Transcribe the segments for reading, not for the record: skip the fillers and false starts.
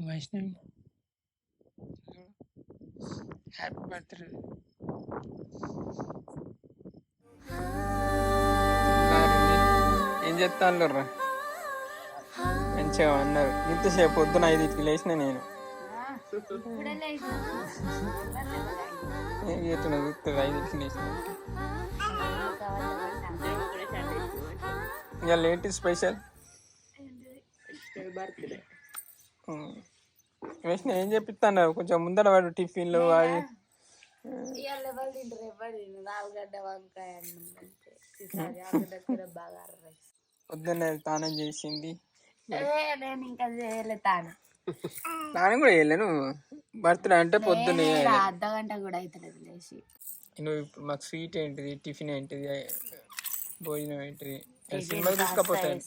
Vaishnavi happy birthday. ఏం చెప్తాను రా, మంచిగా అన్నారు. ఇంతసేపు పొద్దున 5కి లేచిన నేను ఎట్లా చూస్తుంది 5కి లేచిన. ఇక ఏంటి స్పెషల్? వేసిన ఏం చెప్పిస్తాను కొంచెం ముందర వాడు టిఫిన్లు అది పొద్దున్న తానం చేసింది. తానం కూడా చేయలేను. బర్త్డే అంటే పొద్దున్న అర్ధగంట కూడా అవుతుంది లేచి. నువ్వు ఇప్పుడు మాకు స్వీట్ ఏంటిది, టిఫిన్ ఏంటిది, భోజనం ఏంటిది, సినిమాకి తీసుకపోతాను.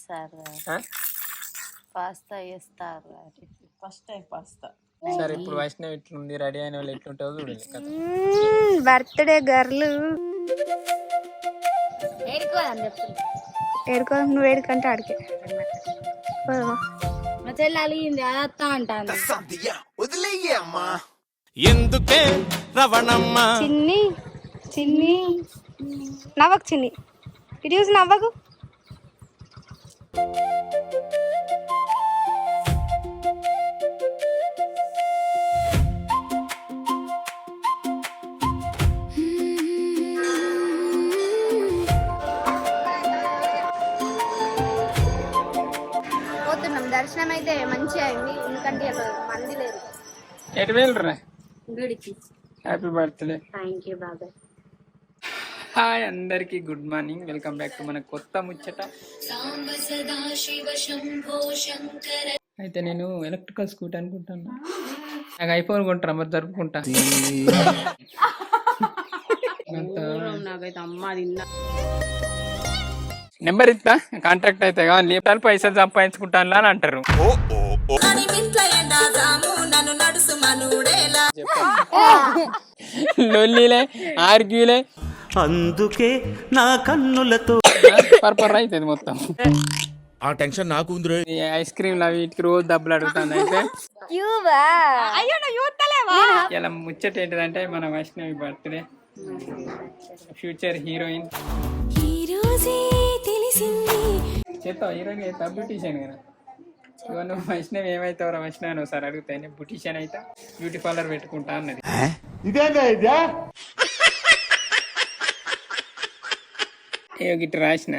పాస్తా చేస్తారు ఫస్ట్ టైం పాస్తా. సరే ఇప్పుడు వైష్ణవి ఎట్లుంది, రెడీ అయిన వాళ్ళు ఎట్లుంటుందో చూడండి కదా. బర్త్డే గర్లు ఏడుకో, నువ్వు ఏడుకంటే ఆడికే మా చెల్లి అలిగింది అదత్తా అంటాను. ఎందుకే రవణమ్మ చిన్ని చిన్ని నవ్వకు, చిన్ని ఇటు చూసి నవ్వకు. దర్శనం అయితే మంచిగా అయింది, ఎందుకంటే మంది లేదు. ఎటు వెళ్ళరా? గుడికి. Happy birthday. థ్యాంక్ యూ బాబాయ్. హాయ్ అందరికి, good morning, welcome back to మన కొత్త ముచ్చట. అయితే నేను ఎలక్ట్రికల్ స్కూటర్ అనుకుంటాను. నాకు ఐఫోన్ కొంటారా మరి, జరుపుకుంటా. నెంబర్ ఇస్తా, కాంటాక్ట్ అయితే కానీ లేపాలి, పైసలు సంపాదించుకుంటాను అని అంటారు. లొల్లిలే, ఆర్గ్యూలే, అందుకే నా కన్నులతో పర్పర్ అవుతుంది మొత్తం. ఆ టెన్షన్ నాకు ఉంది. ఐస్ క్రీమ్ వీటికి రోజు డబ్బులు అడుగుతాను. అయితే ఇలా ముచ్చట ఏంటిదంటే మన వైష్ణవి బర్త్డే, ఫ్యూచర్ హీరోయిన్. చేస్తావు హీరోయిన్ అయితే బ్యూటీషియన్ కదా. ఇవన్నీ నువ్వు వైష్ణవి ఏమైతావు వైష్ణవి అని ఒకసారి అడిగితే నేను బ్యూటీషియన్ అయితే బ్యూటీ పార్లర్ పెట్టుకుంటా అన్నది. ఏ గిట్ల రాసిన,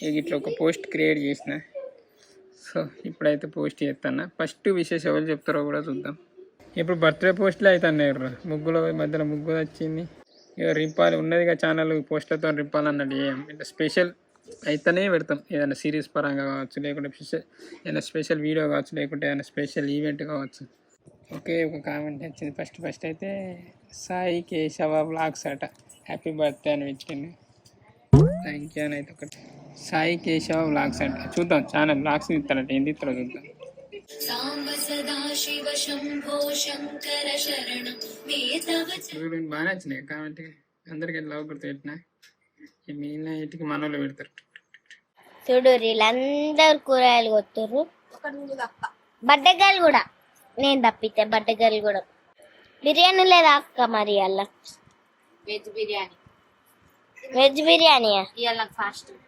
ఏ గిట్ల ఒక పోస్ట్ క్రియేట్ చేసిన. సో ఇప్పుడైతే పోస్ట్ చేస్తాను. ఫస్ట్ విషెస్ ఎవరు చెప్తారో కూడా చూద్దాం. ఇప్పుడు బర్త్డే పోస్టులు అవుతున్నాయి. ముగ్గులో మధ్యలో ముగ్గు వచ్చింది. ఇక రింపాలి ఉన్నదిగా ఛానల్, పోస్టులతో రింపాలి అన్నట్టు ఇట్లా స్పెషల్ అయితేనే పెడతాం. ఏదైనా సిరీస్ పరంగా కావచ్చు, లేకుంటే ఏదైనా స్పెషల్ వీడియో కావచ్చు, లేకుంటే ఏదైనా స్పెషల్ ఈవెంట్ కావచ్చు. ఓకే, ఒక కామెంట్ వచ్చింది. ఫస్ట్ అయితే సాయి కేశవ వ్లాగ్స్ అట హ్యాపీ బర్త్డే అని పెట్టింది. థ్యాంక్ యూ అని అయితే ఒకటి. సాయి కేశవ వ్లాగ్స్ అంట. చూద్దాం ఛానల్ వ్లాగ్స్ ఇస్తారట, ఏంది ఇస్తారో చూద్దాం. బాగా నచ్చినాయి కామెంట్. అందరికి లవ్ కొడుతూ పెట్టినా, మిగిలిన ఇంటికి మనోళ్ళు పెడతారు. చూడు వీళ్ళందరూ కూరగాయలు కొత్తుర్రు. బడ్డగాయలు కూడా నేను తప్పితే, బడ్డగాయలు కూడా. బిర్యానీ లేదా అక్క మరి? అలా వెజ్ బిర్యానీ. వెజ్ బిర్యానీయా? ఇవాళ ఫాస్టింగ్.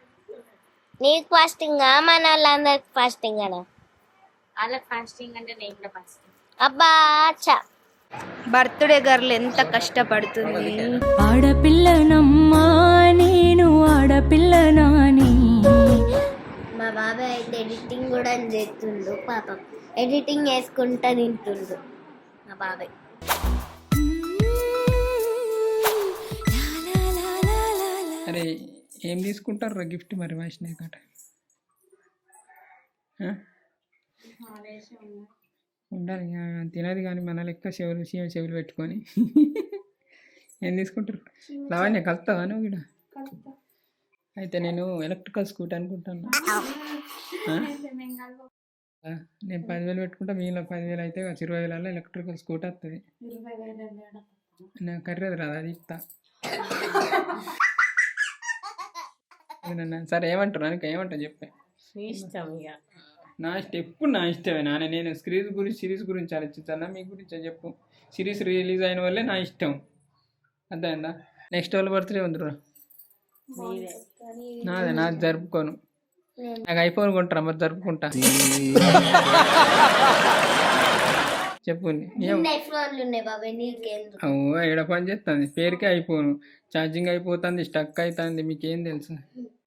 నీకు ఫాస్టింగ్? మన వాళ్ళందరికి ఫాస్టింగ్ అనా? వాళ్ళకి ఫాస్టింగ్ అంటే నేను కూడా ఫాస్టింగ్. అబ్బా చా. బర్త్డే గర్ల్ ఎంత కష్టపడుతుంది. ఆడపిల్లనమ్మా నేను, ఆడపిల్లనాని. మా బాబాయ్ అయితే ఎడిటింగ్ కూడా చేస్తుండు పాపం. ఎడిటింగ్ వేసుకుంటా తింటుండు మా బాబాయ్. అరే ఏం తీసుకుంటారు గిఫ్ట్ మరి వైష్ణవి కట? ఉండాలి తినది కానీ మన లెక్క చెవులు పెట్టుకొని ఏం తీసుకుంటారు? లావణ్య కలుతావా నువ్వు కూడా? అయితే నేను ఎలక్ట్రికల్ స్కూటర్ అనుకుంటాను. నేను 10,000 పెట్టుకుంటా, మిగిలిన 10,000 అయితే 20,000 ఎలక్ట్రికల్ స్కూటర్ వస్తుంది. నాకు కర్రేది రాదు, అది ఇస్తా. సరే ఏమంటారు? నాకు ఏమంటావు చెప్పే. నా స్టెప్ నా ఇష్టమే నాన్న. నేను సిరీస్ గురించి ఆలోచించాలా మీ గురించి చెప్పు. సిరీస్ రిలీజ్ అయిన వల్లే నా ఇష్టం, అర్థమైందా? నెక్స్ట్ వాళ్ళ బర్త్డే ఉందిరా, నాది జరుపుకోను. నాకు ఐఫోన్ కొంటారా మరి జరుపుకుంటా. చెప్పు ఐఫోన్లు ఉన్నాయి బాబాయ్ నీకేందుకు? ఏడ పని చేస్తుంది, పేరుకే అయిపోను, ఛార్జింగ్ అయిపోతుంది, స్టక్ అవుతుంది, మీకేం తెలుసు?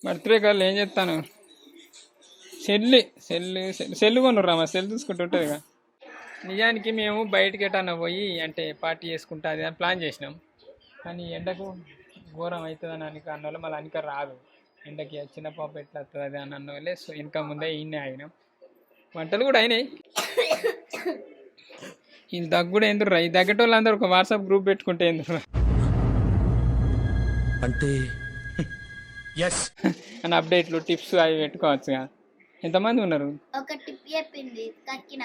బర్త్డే కాళ్ళు ఏం చేస్తాను, సెల్లు కొనుర్రా, మా సెల్ చూసుకుంటూ ఉంటుందిగా. నిజానికి మేము బయటకి ఎటన్నా పోయి అంటే పార్టీ చేసుకుంటా అది అని ప్లాన్ చేసినాం, కానీ ఎండకు ఘోరం అవుతుందని అన్న వాళ్ళు మళ్ళీ అనిక రాదు, ఎండకి చిన్న పాప ఎట్లా వస్తుంది అది అని అన్న వాళ్ళే. సో ఇంకా ముందే ఈయనే ఆగినాం, వంటలు కూడా అయినాయి. ఇది దగ్గుడు ఎందుకురా, ఈ దగ్గేటోళ్ళు అందరూ ఒక వాట్సాప్ గ్రూప్ పెట్టుకుంటే ఎందుకురా అంటే అని అప్డేట్లు టిప్స్ అవి పెట్టుకోవచ్చుగా. ఎంతమంది ఉన్నారు? ఒక టిప్ చెప్పింది కక్కిన.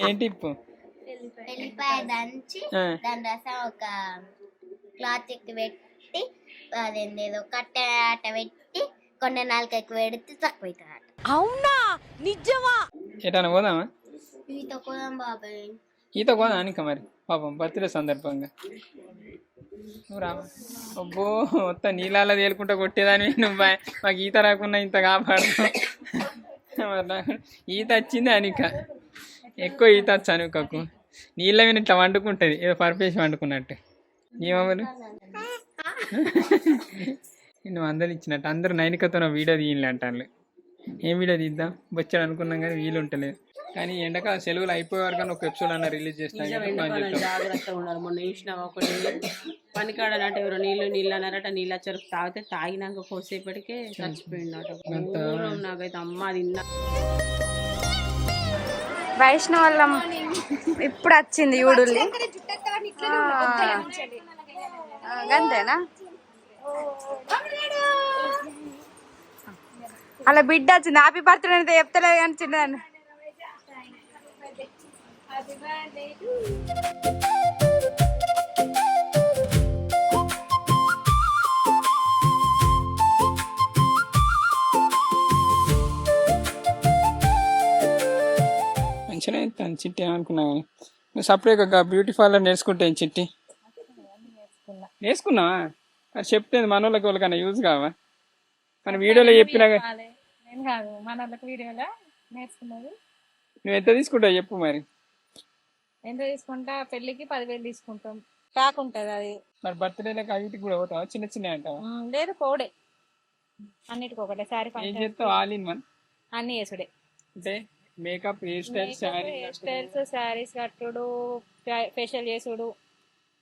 ఏం టిప్? ఎల్లిపాయ దంచి దాని రసం ఒక క్లాత్ ఎక్కి పెట్టి అదేందేదో కట్ట ఆట పెట్టి కొన్ని నాలుగు ఎక్కువ పెడితే తక్కువ అవుతుంది. అవునా నిజమా? ఎటన్నా పోదామా? ఈత పోదాం బాబాయ్. ఈత పోదా అనిక మరి పాపం బర్త్డే సందర్భంగా. నువ్వు రామా? అబ్బో మొత్తం నీళ్ళలో తేలుకుంటా కొట్టేదాన్ని నువ్వు, మాకు ఈత రాకుండా ఇంత కాపాడు. ఈత వచ్చింది అనిక, ఎక్కువ ఈత వచ్చు అనుకకు, నీళ్ళ మీద ఇట్లా వండుకుంటుంది ఏదో పర్పేసి వండుకున్నట్టు. ఏమమ్మలు నువ్వు అందరు ఇచ్చినట్టు అందరూ నైనికతో వీడియో తీయాలి అంటాను. ఏం వీడియో తీద్దాం బొచ్చాడు అనుకున్నాం కానీ వీలు ఉంటలేదు. కానీ ఎండక సెలవులు అయిపోయే వరకు ఒక ఎపిసోడ్ అన్న రిలీజ్ చేస్తాం. జాగ్రత్తగా ఉండాలి. మొన్న చూసినా ఒకటి పనికాడనట ఎవరో నీళ్ళు అన్నారట, నీళ్ళ చెరుకు తాగితే తాగినాక కోసేపటికే చచ్చిపోయిందట. నాకైతే అమ్మ తిన్నా. వైష్ణవల్లం ఇప్పుడు వచ్చింది యూడుల్లి, అంతేనా? అలా బిడ్డ వచ్చింది, హ్యాపీ బర్త్డే అయితే చెప్తలేదు కానీ చిన్నదాన్ని. మంచిగా అవుతాను చిట్టి అనుకున్నా. నువ్వు సపరేట్గా బ్యూటీ పార్లర్ నేర్చుకుంటే చిట్టి నేర్చుకున్నావా? అది చెప్తే మన వాళ్ళకి వాళ్ళకన్నా యూజ్ కావా? మన వీడియోలో చెప్పినా నువ్వు ఎంత తీసుకుంటావు చెప్పు మరి. ఎంత తీసుకుంటా? పెళ్ళికి 10,000 తీసుకుంటాం, ప్యాక్ ఉంటుంది అది. మరి బర్త్డేలకు అవిటికి కూడా పోతావా? చిన్న చిన్న అంటావా? లేదు పోడే, అన్నిటికి ఒకటే. సారీ ఏం చేస్తావు? ఆల్ ఇన్ వన్ అన్ని వేసుడే, అంటే మేకప్, హెయిర్ స్టైల్స్, శారీస్ కట్టుడు, ఫేషియల్ చేసుడు.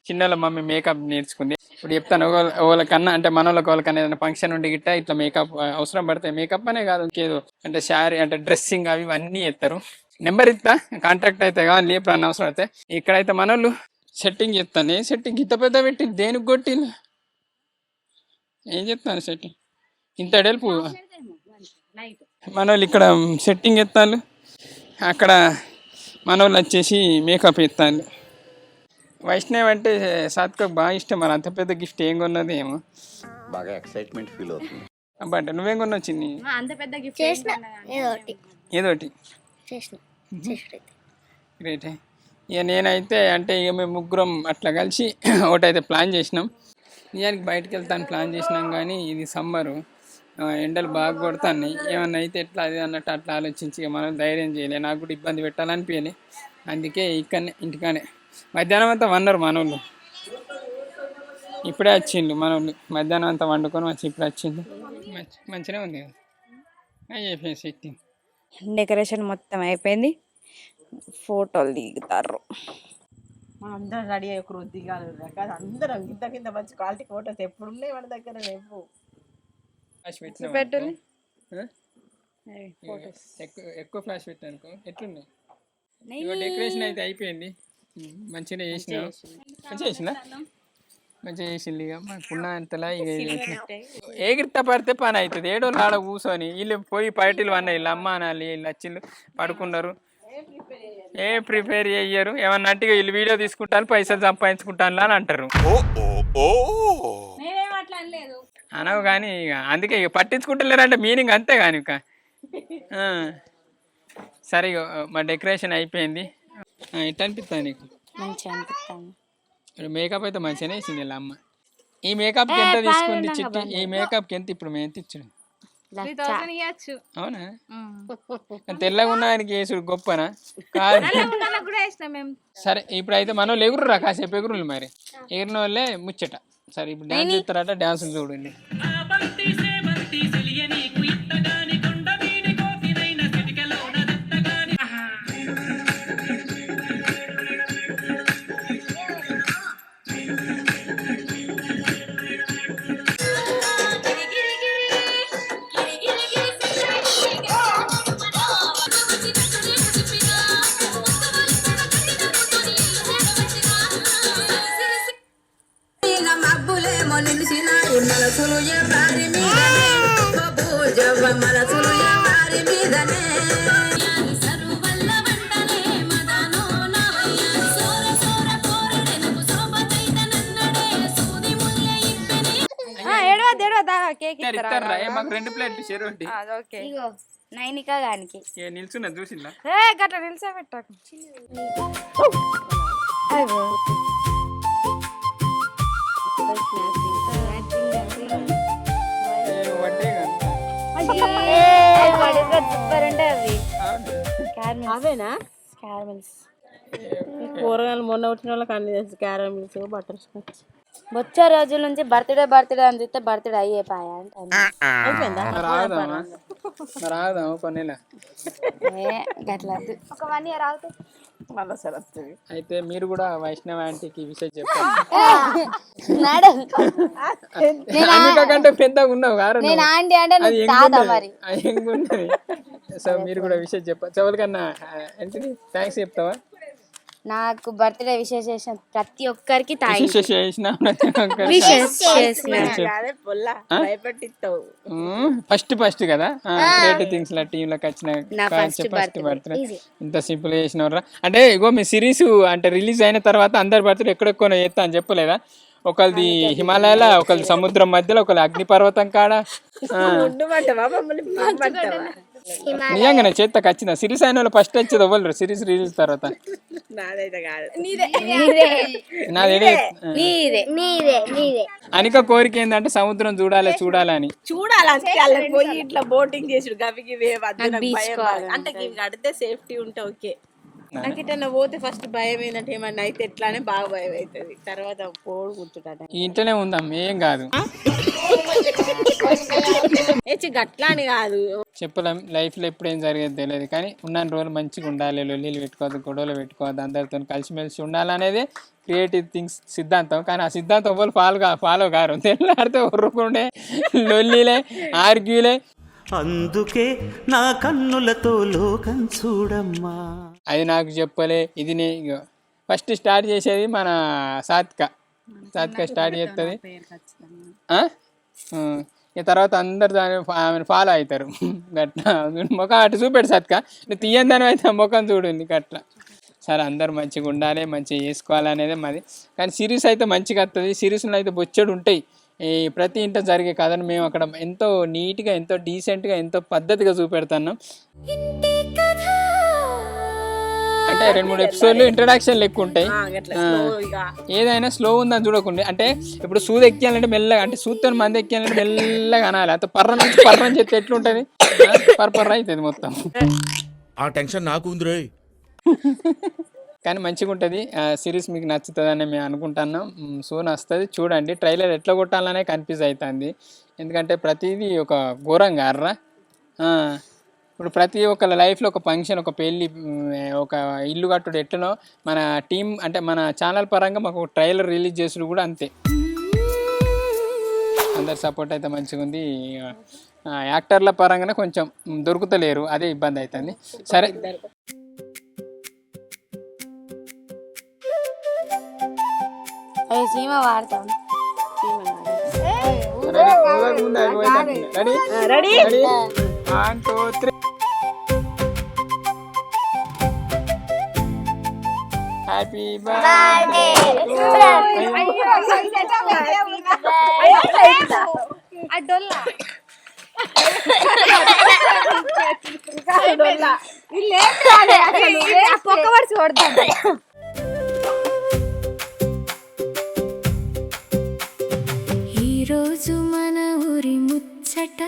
చిన్నల మమ్మీ మేకప్ నేర్చుకుంది. ఇప్పుడు చెప్తాను, వాళ్ళకన్నా అంటే మన వాళ్ళకన్నా ఏదైనా ఫంక్షన్ ఉండి గిట్ట ఇట్లా మేకప్ అవసరం పడతాయి. మేకప్ అనే కాదు ఇంకేదో అంటే శారీ అంటే డ్రెస్సింగ్ అవి ఇవన్నీ చేస్తారు. నెంబర్ ఇస్తా, కాంటాక్ట్ అయితే కానీ లేపు అన్న అవసరం అయితే. ఇక్కడైతే మన వాళ్ళు సెట్టింగ్ చెప్తాను. సెట్టింగ్ ఇంత పెద్ద పెట్టి దేనికి కొట్టి ఏం చెప్తాను? సెట్టింగ్ ఇంత డెల్పు మన వాళ్ళు ఇక్కడ సెట్టింగ్ ఎత్తాను, అక్కడ మన వాళ్ళు వచ్చేసి మేకప్ ఎత్తాను. వైష్ణవ్ అంటే సాత్వికకు బాగా ఇష్టం. మరి అంత పెద్ద గిఫ్ట్ ఏం కొన్నది ఏమో, బాగా ఎక్సైట్మెంట్ ఫీల్ అవుతుంది. అబ్బంటే నువ్వేం కొన్నావు చిన్ని? అంత పెద్ద గిఫ్ట్ ఏదోటి గ్రేట్. ఇక నేనైతే అంటే ఇక మేము ముగ్గురం అట్లా కలిసి ఒకటైతే ప్లాన్ చేసినాం. నిజానికి బయటకు వెళ్తాను ప్లాన్ చేసినాం, కానీ ఇది సమ్మరు, ఎండలు బాగా కొడుతున్నాయి. ఏమన్నా అయితే ఎట్లా అది అన్నట్టు అట్లా ఆలోచించి ఇక మనం ధైర్యం చేయలే, నాకు కూడా ఇబ్బంది పెట్టాలనిపించలే. అందుకే ఇక్కడనే ఇంటికానే మధ్యాహ్నం అంతా వన్నారు మనోళ్ళు, ఇప్పుడే వచ్చిండు మనోళ్ళు. మధ్యాహ్నం అంతా వండుకొని వచ్చి ఇప్పుడు వచ్చిండు. మంచిగా ఉంది కదా అయిపోయింది సెట్టింగ్. డెకరేషన్ మొత్తం అయిపోయింది, ఫోటోలు దిగుతారు. మనం అందరం రెడీ అయ్యి ఒక రోజు దిగాలి కాదు, అందరం కింద కింద మంచి క్వాలిటీ ఫోటోస్ ఎప్పుడు ఉన్నాయి మన దగ్గర. రేపు ఎక్కువ ఫ్లాష్ పెట్టానుకో ఎట్లున్నాయి. డెకరేషన్ అయితే అయిపోయింది, మంచిగా చేసిన. మంచిగా చేసిందా? మంచిగా చేసింది. ఇక మాకున్న అంతలా ఇక ఎగిరిత పడితే పని అవుతుంది. ఏడోళ్ళు ఆడ కూర్చొని వీళ్ళు పోయి పార్టీలు అన్న వీళ్ళు అమ్మ అనాలి, వీళ్ళు వచ్చిళ్ళు పడుకున్నారు, ఏం ప్రిపేర్ చెయ్యరు. ఏమన్నా అంటే వీళ్ళు వీడియో తీసుకుంటాను పైసలు సంపాదించుకుంటాను అని అంటారు. అనవు కానీ ఇక అందుకే ఇక పట్టించుకుంటలేరంటే మీనింగ్ అంతే కానీ ఇక సరే ఇగో, మా డెకరేషన్ అయిపోయింది. ఎట్లా అనిపిస్తుంది నీకు? మంచిగా అనిపిస్తాను. మేకప్ అయితే మంచిగానే వేసింది ఇలా అమ్మ. ఈ మేకప్కి ఎంత తీసుకుంది చిట్టి? ఈ మేకప్కి ఎంత ఇప్పుడు మేము ఎంత ఇచ్చాడు? 3000 ఇవ్వచ్చు. అవునా? తెల్లగా ఉన్న ఆయనకి వేసుడు గొప్పనా? కాదు. కూడా వేసినాం మేము. సరే ఇప్పుడు అయితే మనం ఎగురురా, కాసేపు ఎగురులు మరి. ఎగిరిన వాళ్ళే ముచ్చట. సరే ఇప్పుడు డ్యాన్స్ చేస్తారట, డ్యాన్స్ చూడండి. ఇస్తారా? మాకు 2 ప్లేట్లు చెరువుంటి. ఇగో నైనికా గానికి నిల్చున్నా చూసిందా? గట్ల నిలిచోబెట్టాకు. సూపర్ ఉంటాయి అవి. అవేనా క్యారమిల్స్. కూరగాయలు మొన్న వచ్చిన వాళ్ళకి అన్ని తెలుసు. క్యారమిల్స్, బటర్ స్కాచ్. వచ్చే రోజుల నుంచి బర్త్డే అని చూస్తే బర్త్డే అయ్యేపాయా అంటే రాదాం కొనేలా. గట్లా ఒక 1 year అవుతుంది. మళ్ళీ సరే వస్తుంది. అయితే మీరు కూడా వైష్ణవ్ ఆంటీకి విషయం చెప్పండి. కంటే పెద్దగా ఉన్నావు కాదు. సో మీరు కూడా విషయం చెప్పండి. ఎవరికన్నా ఏంటిది థ్యాంక్స్ చెప్తావా? నాకు బర్త్డే విషెస్ చేసిన ప్రతి ఒక్కరికి ఫస్ట్ కదా థింగ్స్ టీమ్ లోకి వచ్చిన ఫస్ట్ బర్త్డే ఇంత సింపుల్ చేసినవరా. అంటే ఇగో మీ సిరీస్ అంటే రిలీజ్ అయిన తర్వాత అందరి బర్త్డే ఎక్కడెక్కడ చేస్తా అని చెప్పలేదా? ఒకరిది హిమాలయాల, ఒకరిది సముద్రం మధ్యలో, ఒకరి అగ్నిపర్వతం కాడ. నిజంగానే చేత ఖచ్చితంగా సిరీస్ అయిన వాళ్ళు ఫస్ట్ వచ్చేది అవ్వలేరు సిరీస్ రిలీజ్ తర్వాత. అనిక కోరిక ఏంటంటే సముద్రం చూడాలని పోయి ఇట్లా బోటింగ్ చేసి గవికి అంటే కడితే సేఫ్టీ ఉంటే ఓకే. నాకు ఇట్లా పోతే ఫస్ట్ భయం ఏంటంటే ఏమన్నా అయితే ఎట్లానే బాగా భయం అవుతుంది. తర్వాత పోడు కూర్చుంటా ఇంట్లోనే ఉందాం ఏం కాదు. గట్లా అని కాదు చెప్పలేం, లైఫ్ లో ఎప్పుడు ఏం జరిగేది తెలియదు. కానీ ఉన్న రోజులు మంచిగా ఉండాలి, లొల్లీలు పెట్టుకోవద్దు, గొడవలు పెట్టుకోవద్దు, అందరితో కలిసిమెలిసి ఉండాలనేది క్రియేటివ్ థింగ్స్ సిద్ధాంతం. కానీ ఆ సిద్ధాంతం ఎవరు ఫాలో కారు. తెల్లాడితే ఉర్రుకుండే లొల్లీలే, ఆర్గ్యూలే. అందుకే నా కన్నులతో లోకం చూడమ్మా. అది నాకు చెప్పలే. ఇది ఫస్ట్ స్టార్ట్ చేసేది మన సాత్విక స్టార్ట్ చేస్తుంది. ఇక తర్వాత అందరు ఆమెను ఫాలో అవుతారు. గట్లా ముఖం అటు చూపెడు సాత్విక, నువ్వు తీయందని అయితే ముఖం చూడండి గట్లా. సరే అందరు మంచిగా ఉండాలి, మంచిగా చేసుకోవాలనేది మాది. కానీ సిరీస్ అయితే మంచిగా వస్తుంది. సిరీస్లో అయితే బొచ్చడు ఉంటాయి. ఈ ప్రతి ఇంట జరిగే కథను మేము అక్కడ ఎంతో నీట్గా, ఎంతో డీసెంట్గా, ఎంతో పద్ధతిగా చూపెడుతున్నాం. అంటే 2-3 ఎపిసోడ్లు ఇంట్రడక్షన్ లెక్క ఉంటాయి. ఏదైనా స్లో ఉందని చూడకుండా, అంటే ఇప్పుడు సూది ఎక్కియాలంటే మెల్లగా, అంటే సూదితో మంది ఎక్కియాలంటే మెల్లగా అనాలి. అంత పర్రం చెప్తే ఎట్లుంటది, పర్ర అవుతుంది మొత్తం. ఆ టెన్షన్ నాకు ఉంది. కానీ మంచిగా ఉంటుంది సిరీస్. మీకు నచ్చుతుందని మేము అనుకుంటున్నాం. సోన్ వస్తుంది చూడండి. ట్రైలర్ ఎట్లా కొట్టాలనే కన్ఫ్యూజ్ అవుతుంది. ఎందుకంటే ప్రతిదీ ఒక ఘోరంగా అర్రా. ఇప్పుడు ప్రతి ఒక్క లైఫ్లో ఒక ఫంక్షన్, ఒక పెళ్ళి, ఒక ఇల్లు కట్టుడు ఎట్లనో మన టీం అంటే మన ఛానల్ పరంగా మాకు ట్రైలర్ రిలీజ్ చేసుడు కూడా అంతే. అందరి సపోర్ట్ అయితే మంచిగా ఉంది. యాక్టర్ల పరంగానే కొంచెం దొరుకుతలేరు, అదే ఇబ్బంది అవుతుంది. సరే సీమ వాడతాం. రెడీ 1 2 3. Happy birthday. అడ్డోల్లా పొక్క పడిచి కొడతాడు. ఈరోజు మన ఊరి ముచ్చట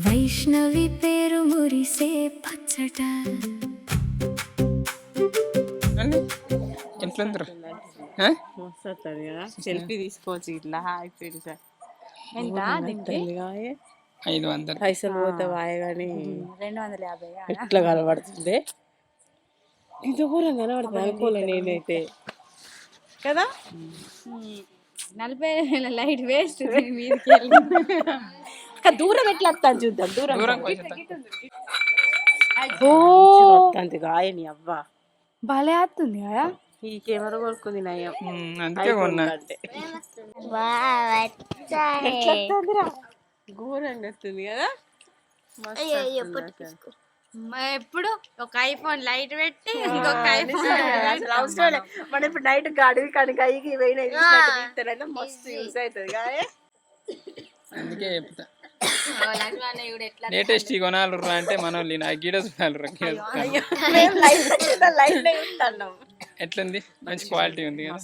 వైష్ణవి పేరు మురిసే పచ్చట. ఎట్లుందరు మస్తు వస్తుంది కదా సెల్ఫీ తీసుకోవచ్చు ఇట్లా హాయ్ పెడతా. ఎంత 500 పైసలు పోతే వాయ కానీ 250 ఎట్లా కనబడుతుంది ఇంత దూరం కనబడుతుంది అనుకోలే నేనైతే కదా. 40 లైట్ వేస్ట్ మీదకి దూరం ఎట్లా వస్తాను చూద్దాం. దూరం అంత గాయని అవ్వ భలే వస్తుంది కదా. ఈ కెమెరా కొనుక్కుంది నయం. అందుకే కొన్నా. అంటే వావ్, వచ్చాయి. ఘోరంగా వస్తుంది కదా. ఎప్పుడు ఒక ఐఫోన్ లైట్ పెట్టి ఇంకొక ఐఫోన్ మనం ఇప్పుడు నైట్ గాడి కనుక అయ్యి పోయిన మస్తు యూస్ అవుతుంది కానీ అందుకే చెప్తా లేటెస్ట్ కొనాలి అంటే మన వాళ్ళు నా గీడ చూడాలి. ఎట్లుంది? మంచి క్వాలిటీ ఉంది కదా.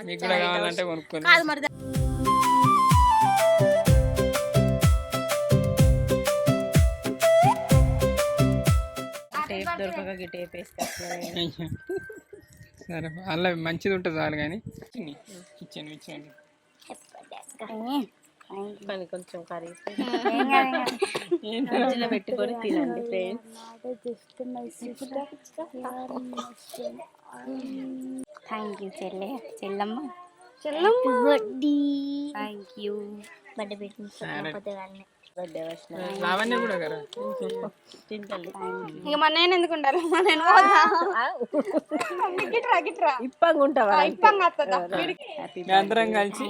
మీకు కూడా కావాలంటే కొనుక్కోండి. టేప్ దొరకక టేప్ వేసుకొచ్చిన సరే అలా మంచిది ఉంటుంది చాలు కానీ ఇచ్చాను కానీ కొంచెం కర్రీ పెట్టుకొని తినండి friends. Thank you Chellamma thank you. Birthday వచ్చిన లావణ్య కూడా కదా తింటాలి. ఇక మన నేను ఎందుకు ఉండాలి? నేను గిట్రా ఇప్పంగా ఉంటావా? ఇప్పంగా మేము అందరం కలిసి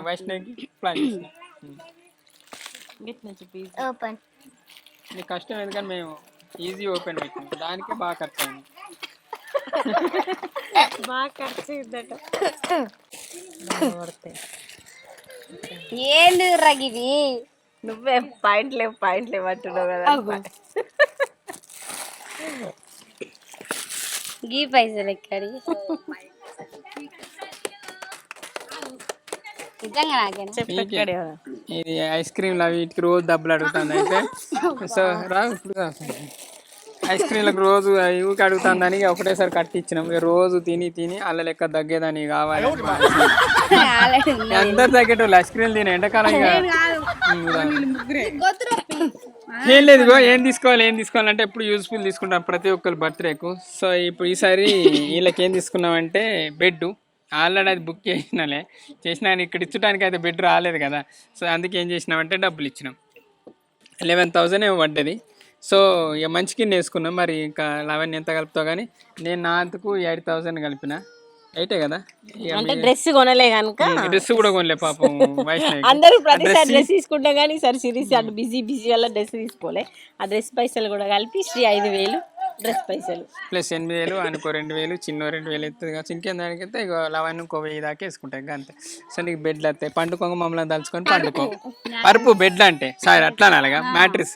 వైష్ణవికి ప్లాన్ చేసినాం. ఓపెన్. నీకు కష్టం ఎందుకని మేము ఈజీ ఓపెన్ పెట్టినాం. దానికి బాగా ఖర్చు అయింది. బాగా ఖర్చు ఇద్దట ఏంది రగివి నువ్వే పాయింట్లే అంటున్నావు కదా. గీ పైసలు ఎక్కడి నిజంగా నాకేనా చెప్పెక్కడే ఇది ఐస్ క్రీమ్లు అవి వీటికి రోజు డబ్బులు అడుగుతుంది. అయితే సో రా ఇప్పుడు ఐస్ క్రీమ్లకు రోజు ఊరికి అడుగుతుందని ఒకటేసారి కట్టించినాం. రోజు తిని అల్ల లెక్క తగ్గేదాన్ని కావాలి. అందరు తగ్గేటోళ్ళు ఐస్ క్రీమ్ తిని ఎండాకాలం ఏం లేదు. ఏం తీసుకోవాలంటే ఎప్పుడు యూజ్ఫుల్ తీసుకుంటాం ప్రతి ఒక్కరు బర్త్డేకు. సో ఇప్పుడు ఈసారి వీళ్ళకి ఏం తీసుకున్నామంటే బెడ్. ఆల్రెడీ అది బుక్ చేసినా ఇక్కడ ఇచ్చడానికి అయితే బెడ్ రాలేదు కదా. సో అందుకే ఏం చేసినామంటే డబ్బులు ఇచ్చినాం. 11,000 ఏమో పడ్డది. సో ఇక మంచి కింద వేసుకున్నాం. మరి ఇంకా 11 ఎంత కలుపుతావు కానీ నేను నాంతకు 8,000 కలిపిన. 8 కదా. అంటే డ్రెస్ కొనలే కనుక డ్రెస్ కూడా కొనలే పాపం వైష్ణవి. అందరూ ప్రతిసారి డ్రెస్ తీసుకుంటాం కానీ ఈసారి సిరీస్ అటు బిజీ వల్ల డ్రెస్ తీసుకోలే. ఆ డ్రెస్ పైసలు కూడా కలిపి 5,000 డ్రెస్ పైసలు ప్లస్ 8,000 అనుకో 2,000 చిన్న 2,000 అవుతుంది కదా. ఇంకేం దానికైతే ఇక 11 ఇంకో 1,000 దాకా వేసుకుంటాయి అంతే. సో నీకు బెడ్లు వస్తాయి. పండుకోంగ మమ్మల్ని తలుచుకొని పండుకో. పరుపు బెడ్లు అంటే సారీ అట్లా అలాగా మ్యాట్రిస్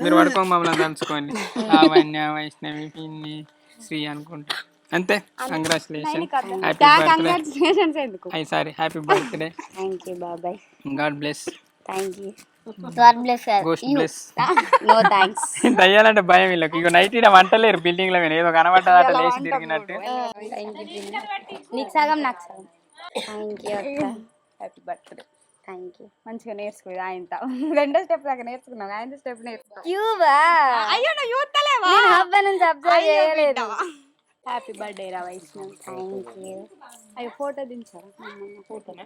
మీరు పడుకోంగ మమ్మల్ని తలుచుకోండి. లావణ్య వైష్ణవి పిన్ని శ్రీ అనుకుంటా అంతే. Congratulation. Happy birthday. Thank you బాబాయ్. God bless. Thank you. God bless her. Ghost bless. No thanks. దయ్యాలంటే భయం వీళ్ళకి. ఇక నైట్ ఇక్కడ వంటలేరు బిల్డింగ్ లో ఏదో కనబడ్డదట లేచి తిరిగినట్టు. నీకు సగం నాకు సగం. థ్యాంక్ యూ అక్క. Happy birthday. Thank you. మంచిగా నేర్చుకుంది ఆయన. 2వ స్టెప్ దాకా నేర్చుకున్నావు. 5వ స్టెప్ నేర్చుకున్నావు. క్యూబా అయ్యో నువ్వు చూస్తలేవా? నేను హబ్బ నుంచి అబ్జర్వ్ చేయలేదు. హ్యాపీ బర్త్డే రా వైష్ణవ్. Thank you. అయ్యో ఫోటో దించారా? ఫోటోనా?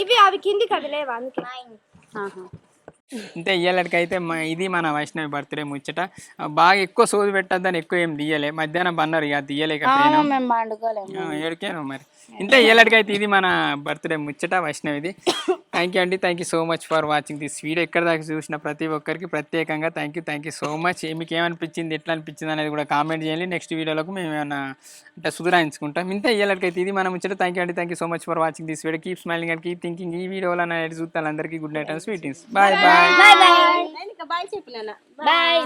ఇవి అవి కింది కదలేవా అందుకే. అంటే ఇయ్యాలకైతే ఇది మన వైష్ణవి బర్త్డే ముచ్చట. బాగా ఎక్కువ సోది పెట్టద్దని ఎక్కువ ఏం తీయలే. మధ్యాహ్నం బన్నారు ఇక తీయలేకపోయినా మేము పండుకోలేము. ఏడికేను మరి. ఇంతే ఇయ్యాలకైతే ఇది మన బర్త్డే ముచ్చట వైష్ణవిది. థ్యాంక్ యూ అండి. Thank you so much for watching this video. ఎక్కడ దాకా చూసిన ప్రతి ఒక్కరికి ప్రత్యేకంగా థ్యాంక్ యూ సో మచ్. మీకు ఏమనిపించింది, ఎట్లా అనిపించింది అనేది కూడా కామెంట్ చేయండి. నెక్స్ట్ వీడియోలకు మేము ఏమైనా అంటే సుధరాయించుకుంటాం. ఇంత ఇయ్యాలకైతే ఇది మనం వచ్చేది. థ్యాంక్ యూ అండి. Thank you so much for watching this video. Keep smiling and keep thinking. ఈ వీడియోలో అనేది చూస్తాను. అందరికీ గుడ్ నైట్ అండ్ స్వీటింగ్స్. Bye bye. బాయ్ చెప్పినా. బాయ్.